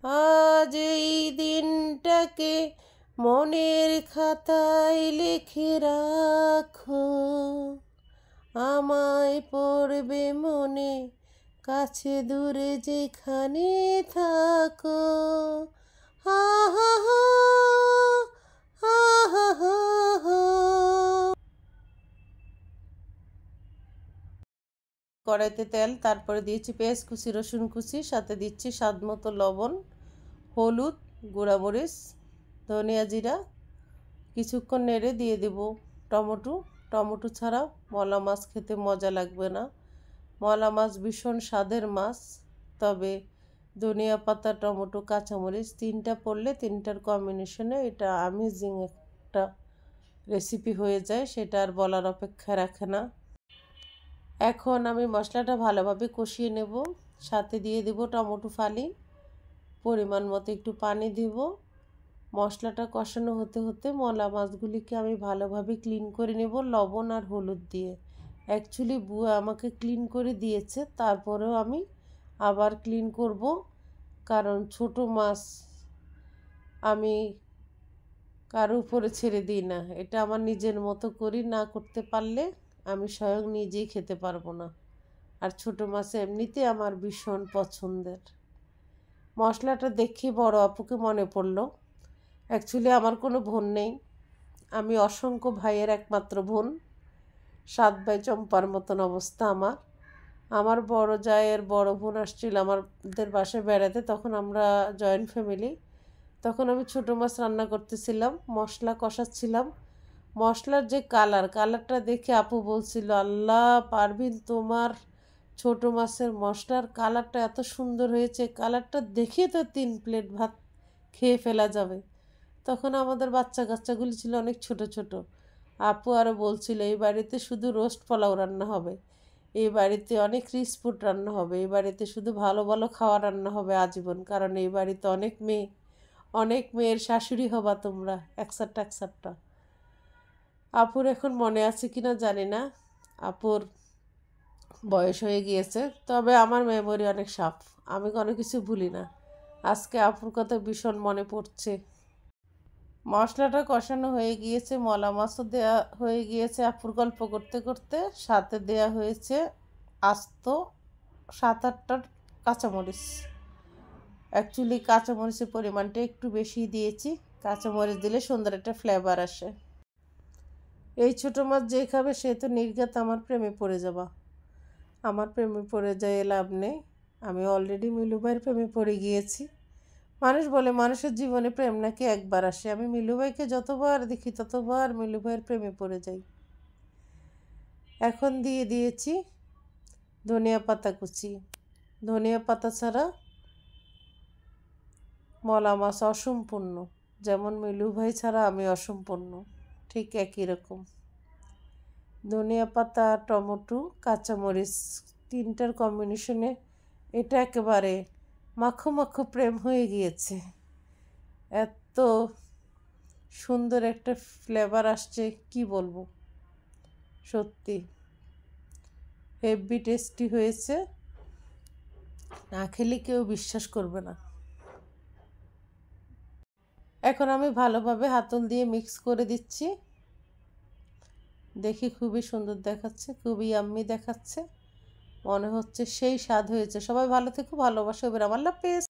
আজ এই দিনটাকে মনের খাতায় লিখে রাখো, আমায় পড়বে মনে, কাছে দূরে যেখানে থাকো। হা হা হা হা হা হা হা। কড়াইতে তেল, তারপরে দিয়েছি পেঁয়াজ কুচি, রসুন কুচি, সাথে দিচ্ছি স্বাদ মতো লবণ, হলুদ, গুঁড়ামরিচ, ধনিয়া জিরা। কিছুক্ষণ নেড়ে দিয়ে দেব টমেটো। টমেটো ছাড়া মলা মাছ খেতে মজা লাগবে না। মলা মাছ ভীষণ স্বাদের মাছ, তবে ধনিয়া পাতা, টমেটো, কাঁচামরিচ তিনটা পড়লে তিনটার কম্বিনেশনে এটা আমেজিং একটা রেসিপি হয়ে যায়, সেটা আর বলার অপেক্ষা রাখে না। এখন আমি মশলাটা ভালোভাবে কষিয়ে নেব, সাথে দিয়ে দেব টমেটো ফালি, পরিমাণ মতো একটু পানি দেব। মশলাটা কষানো হতে হতে মলা মাছগুলিকে আমি ভালোভাবে ক্লিন করে নেব লবণ আর হলুদ দিয়ে। অ্যাকচুয়ালি বুয়া আমাকে ক্লিন করে দিয়েছে, তারপরেও আমি আবার ক্লিন করব, কারণ ছোট মাছ আমি কারো উপরে ছেড়ে দিই না। এটা আমার নিজের মতো করি, না করতে পারলে আমি স্বয়ং নিজেই খেতে পারবো না। আর ছোট মাছ এমনিতে আমার ভীষণ পছন্দের। মশলাটা দেখে বড় আপুকে মনে পড়লো, অ্যাকচুয়ালি আমার কোনো বোন নেই, আমি অসংখ্য ভাইয়ের একমাত্র বোন। 7 ভাই চম্পার মতন অবস্থা আমার। আমার বড় জায়ের বড় বোন আসছিল আমাদের বাসায় বেড়াতে, তখন আমরা জয়েন্ট ফ্যামিলি। তখন আমি ছোটো মাছ রান্না করতেছিলাম, মশলা কষাচ্ছিলাম। মশলার যে কালারটা দেখে আপু বলছিল, আল্লাহ পারভিন, তোমার ছোটো মাছের মশলার কালারটা এত সুন্দর হয়েছে, কালারটা দেখে তো 3 প্লেট ভাত খেয়ে ফেলা যাবে। তখন আমাদের বাচ্চা কাচ্চাগুলি ছিল অনেক ছোট ছোট। আপু আরও বলছিল, এই বাড়িতে শুধু রোস্ট পোলাও রান্না হবে, এই বাড়িতে অনেক রিচ ফুড রান্না হবে, এই বাড়িতে শুধু ভালো ভালো খাওয়া রান্না হবে আজীবন, কারণ এই বাড়িতে অনেক মেয়ের শাশুড়ি হবা তোমরা, একসাথটা। আপুর এখন মনে আছে কিনা জানি না, আপুর বয়স হয়ে গিয়েছে, তবে আমার মেমোরি অনেক শার্প, আমি কোনো কিছু ভুলি না। আজকে আপুর কথা ভীষণ মনে পড়ছে। মশলাটা কষানো হয়ে গিয়েছে, মলা মাছও দেওয়া হয়ে গিয়েছে। আপুর গল্প করতে করতে সাথে দেয়া হয়েছে আস্ত 7-8টা কাঁচামরিচ। অ্যাকচুয়ালি কাঁচামরিচের পরিমাণটা একটু বেশি দিয়েছি, কাঁচামরিচ দিলে সুন্দর একটা ফ্লেভার আসে। এই ছোটো মাছ যে খাবে সে তো নির্ঘাত আমার প্রেমে পড়ে যাবা। আমার প্রেমে পড়ে যায় লাভ নেই, আমি অলরেডি মিলু ভাইয়ের প্রেমে পড়ে গিয়েছি। মানুষ বলে মানুষের জীবনে প্রেম নাকি একবার আসে, আমি মিলু ভাইকে যতবার দেখি ততবার মিলু ভাইয়ের প্রেমে পড়ে যাই। এখন দিয়ে দিয়েছি ধনিয়া পাতা কুচি। ধনিয়া পাতা ছাড়া মলা মাছ অসম্পূর্ণ, যেমন মিলু ভাই ছাড়া আমি অসম্পূর্ণ, ঠিক একই রকম। ধনিয়া পাতা, টমেটো, কাঁচামরিচ তিনটার কম্বিনেশনে এটা একেবারে মাখো মাখো প্রেম হয়ে গিয়েছে। এত সুন্দর একটা ফ্লেভার আসছে, কি বলবো, সত্যি হেভি টেস্টি হয়েছে, না খেলে কেউ বিশ্বাস করবে না। এখন আমি ভালোভাবে হাতল দিয়ে মিক্স করে দিচ্ছি, দেখি খুবই সুন্দর দেখাচ্ছে, খুবই ইয়াম্মি দেখাচ্ছে, মনে হচ্ছে সেই স্বাদ হয়েছে। সবাই ভালো থেকো, ভালোবাসো, এবার আমার আল্লাহ হাফেজ।